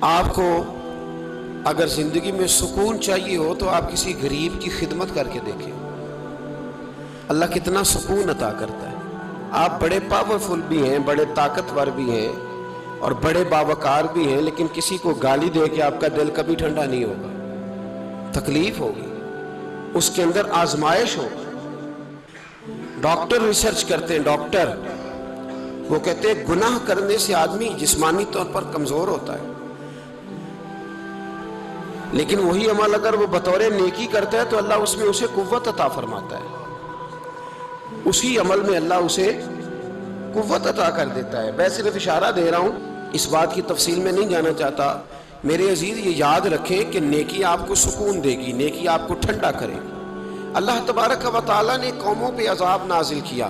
آپ کو اگر زندگی میں سکون چاہیے ہو تو آپ کسی غریب کی خدمت کر کے دیکھیں، اللہ کتنا سکون عطا کرتا ہے۔ آپ بڑے پاورفل بھی ہیں، بڑے طاقتور بھی ہیں اور بڑے باوقار بھی ہیں، لیکن کسی کو گالی دے کے آپ کا دل کبھی ٹھنڈا نہیں ہوگا، تکلیف ہوگی، اس کے اندر آزمائش ہوگی۔ ڈاکٹر ریسرچ کرتے ہیں، ڈاکٹر وہ کہتے ہیں گناہ کرنے سے آدمی جسمانی طور پر کمزور ہوتا ہے، لیکن وہی عمل اگر وہ بطور نیکی کرتا ہے تو اللہ اس میں اسے قوت عطا فرماتا ہے، اسی عمل میں اللہ اسے قوت عطا کر دیتا ہے۔ میں صرف اشارہ دے رہا ہوں، اس بات کی تفصیل میں نہیں جانا چاہتا۔ میرے عزیز یہ یاد رکھیں کہ نیکی آپ کو سکون دے گی، نیکی آپ کو ٹھنڈا کرے گی۔ اللہ تبارک و تعالیٰ نے قوموں پہ عذاب نازل کیا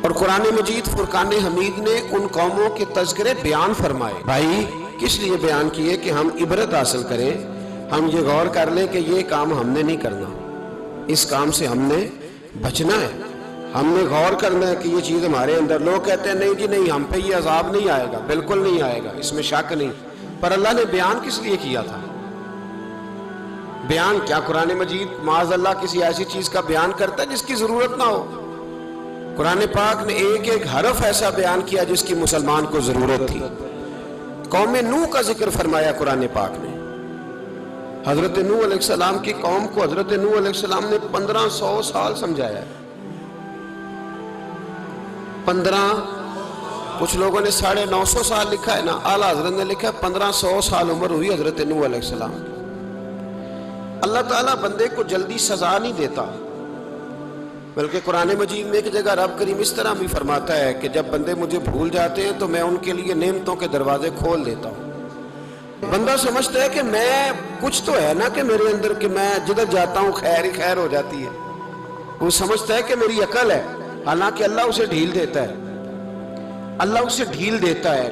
اور قرآن مجید فرقان حمید نے ان قوموں کے تذکرے بیان فرمائے۔ بھائی کس لیے بیان کیے؟ کہ ہم عبرت حاصل کریں، ہم یہ غور کر لیں کہ یہ کام ہم نے نہیں کرنا، اس کام سے ہم نے بچنا ہے، ہم نے غور کرنا ہے کہ یہ چیز ہمارے اندر۔ لوگ کہتے ہیں نہیں جی نہیں، ہم پہ یہ عذاب نہیں آئے گا، بالکل نہیں آئے گا، اس میں شک نہیں۔ پر اللہ نے بیان کس لیے کیا تھا؟ بیان کیا قرآن مجید معاذ اللہ کسی ایسی چیز کا بیان کرتا ہے جس کی ضرورت نہ ہو؟ قرآن پاک نے ایک ایک حرف ایسا بیان کیا جس کی مسلمان کو ضرورت تھی۔ قوم نوح کا ذکر فرمایا قرآن پاک نے۔ حضرت نوح علیہ السلام کی قوم کو حضرت نوح علیہ السلام نے 1500 سال سمجھایا ہے۔ 15، کچھ لوگوں نے 950 سال لکھا ہے نا، اعلیٰ حضرت نے لکھا ہے 1500 سال عمر ہوئی حضرت نوح علیہ السلام کی۔ اللہ تعالیٰ بندے کو جلدی سزا نہیں دیتا، بلکہ قرآن مجید میں ایک جگہ رب کریم اس طرح بھی فرماتا ہے کہ جب بندے مجھے بھول جاتے ہیں تو میں ان کے لیے نعمتوں کے دروازے کھول دیتا ہوں۔ بندہ سمجھتا ہے کہ میں کچھ تو ہے نا کہ میرے اندر کہ میں جدھر جاتا ہوں خیر ہی خیر ہو جاتی ہے، وہ سمجھتا ہے کہ میری عقل ہے، حالانکہ اللہ اسے ڈھیل دیتا ہے۔ اللہ اسے ڈھیل دیتا ہے۔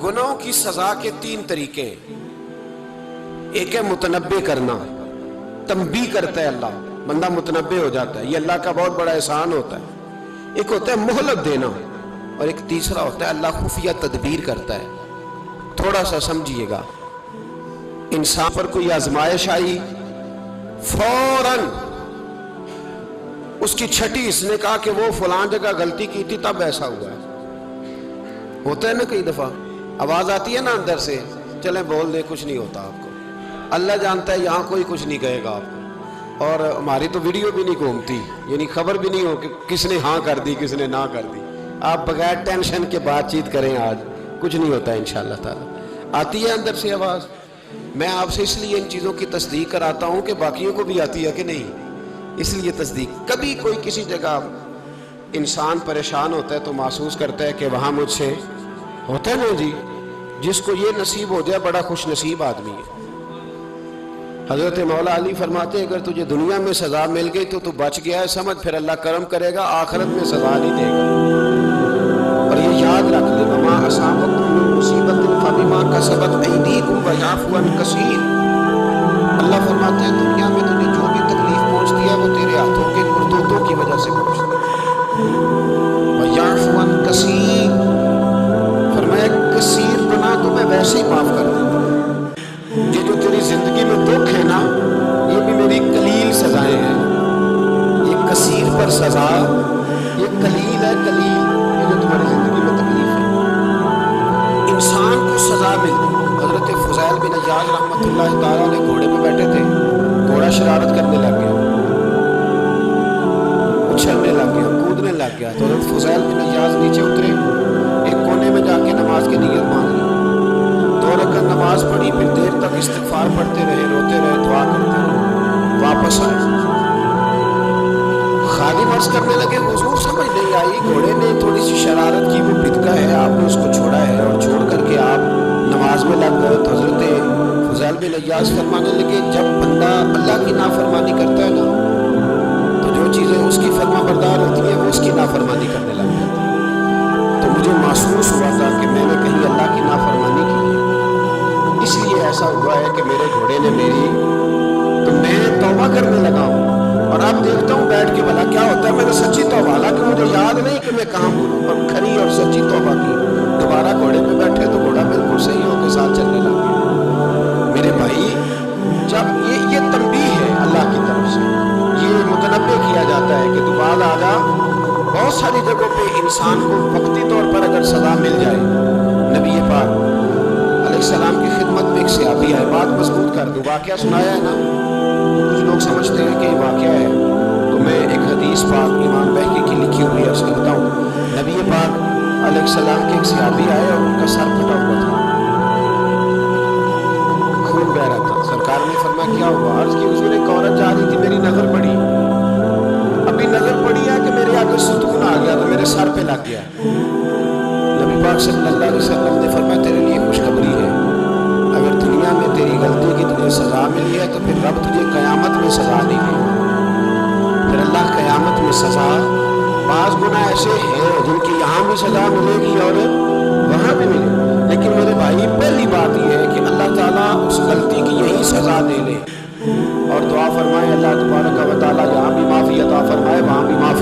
گناہوں کی سزا کے 3 طریقے ہیں۔ ایک ہے متنبع کرنا، تنبیہ کرتا ہے اللہ، بندہ متنبع ہو جاتا ہے، یہ اللہ کا بہت بڑا احسان ہوتا ہے۔ ایک ہوتا ہے مہلت دینا، اور ایک تیسرا ہوتا ہے اللہ خفیہ تدبیر کرتا ہے۔ تھوڑا سا سمجھیے گا، انسان پر کوئی آزمائش آئی، فوراً اس کی چھٹی اس نے کہا کہ وہ فلان جگہ غلطی کی تھی تب ایسا ہوا ہے۔ ہوتا ہے نا کئی دفعہ آواز آتی ہے نا اندر سے، چلیں بول دیں کچھ نہیں ہوتا آپ کو، اللہ جانتا ہے یہاں کوئی کچھ نہیں کہے گا آپ کو، اور ہماری تو ویڈیو بھی نہیں گھومتی، یعنی خبر بھی نہیں ہو کہ کس نے ہاں کر دی کس نے نہ کر دی۔ آپ بغیر ٹینشن کے بات چیت کریں، آج کچھ نہیں ہوتا ہے انشاءاللہ تعالی۔ آتی ہے اندر سے آواز؟ میں آپ سے اس لیے ان چیزوں کی تصدیق کراتا ہوں کہ باقیوں کو بھی آتی ہے کہ نہیں، اس لیے تصدیق۔ کبھی کوئی کسی جگہ انسان پریشان ہوتا ہے تو محسوس کرتا ہے کہ وہاں مجھ سے ہوتا ہے نا جی، جس کو یہ نصیب ہو جائے بڑا خوش نصیب آدمی ہے۔ حضرت مولا علی فرماتے ہیں اگر تجھے دنیا میں سزا مل گئی تو بچ گیا ہے، سمجھ پھر اللہ کرم کرے گا، آخرت میں سزا نہیں دے گا۔ اور یہ یاد رکھ لیں، وما اصابکم من مصیبت فبما کسبت ایدیکم ویعفو عن کثیر۔ اللہ فرماتے ہیں دنیا میں تجھے جو بھی تکلیف پہنچتی ہے وہ تیرے ہاتھوں کے کرتوتوں کی وجہ سے پہنچتی ہے۔ ویعفو عن کثیر، فرمایا کثیر گناہ تو میں ویسے ہی معاف کر دیتا ہوں۔ یہ جو تیری زندگی میں دکھ ہے نا، یہ بھی میری قلیل سزائیں ہیں۔ یہ کثیر پر سزا، یہ قلیل ہے، قلیل یہ جو تمہاری زندگی میں تکلیف ہے۔ انسان کو سزا ملتی۔ حضرت فضیل بن عیاض رحمۃ اللہ تعالیٰ علیہ گھوڑے پہ بیٹھے تھے، گھوڑا شرارت کرنے لگ گیا، اچھلنے لگ گیا، کودنے لگ گیا، تو حضرت فضیل بن عیاض نیچے اترے، ایک کونے میں جا کے نماز کی نیت مان لی، 2 رکعت نماز پڑھی، پھر دیر تک استغفار پڑھتے رہے، روتے رہے، دعا کرتے رہے، واپس آئے۔ خادم عرض کرنے لگے حضور سمجھ نہیں آئی، گھوڑے نے تھوڑی سی شرارت کی، وہ بدکا ہے، آپ نے اس کو چھوڑا ہے اور چھوڑ کر کے آپ نماز میں لگ گئے۔ تو حضرت فضیل بن عیاض فرمانے لگے جب بندہ اللہ کی نافرمانی کرتا ہے نا تو جو چیزیں اس کی فرما بردار ہوتی ہیں وہ اس کی نافرمانی کرنے لگ جاتی ہیں۔ تو مجھے محسوس ہوا تھا کہ میں نے کہیں اللہ کی نافرمانی کی ہے، اس لیے ایسا ہوا ہے کہ میرے گھوڑے نے میری، تو میں توبہ کرنے لگا ہوں۔ اور اب دیکھتا ہوں بیٹھ کے بھلا کیا ہوتا ہے، میں نے سچی توبہ، حالانکہ مجھے یاد نہیں کہ میں کہاں بولوں، پر کھری اور سچی توبہ کی۔ دوبارہ گھوڑے پہ بیٹھے تو گھوڑا پاک علیہ السلام کی خدمت میں ایک صحابی ہے، بات مضبوط کر دوں، واقعہ سنایا ہے نا تو کچھ لوگ سمجھتے ہیں کہ یہ واقعہ ہے، تو میں ایک حدیث پاک امام بہقی کی لکھی ہوئی ہے اس کو بتاؤں۔ نبی پاک علیہ السلام کے ایک صحابی آئے اور ان کا سر پھٹا ہوا تھا، خون بہ رہا تھا۔ سرکار نے فرمایا کیا ہوا؟ عرض کی حضور ایک عورت جا رہی تھی، میری نظر پڑی، ابھی نظر پڑی ہے کہ میرے آگے ستون آ گیا تو میرے سر پہ لگ گیا۔ نبی پاک صلی اللہ علیہ وسلم نے فرمایا تیرے لیے خوشخبری ہے، اگر دنیا میں تیری غلطی کی تجھے سزا ملی ہے تو پھر رب تجھے قیامت میں سزا دے گی، پھر اللہ قیامت میں سزا، بعض گناہ ایسے ہیں جن کی یہاں بھی سزا ملے گی اور وہاں بھی ملے، لیکن میرے بھائی پہلی بات یہ ہے کہ اللہ تعالیٰ اس غلطی کی یہی سزا دے لے، اور دعا فرمائے اللہ تبارک و تعالیٰ یہاں بھی معافی عطا فرمائے وہاں بھی معافی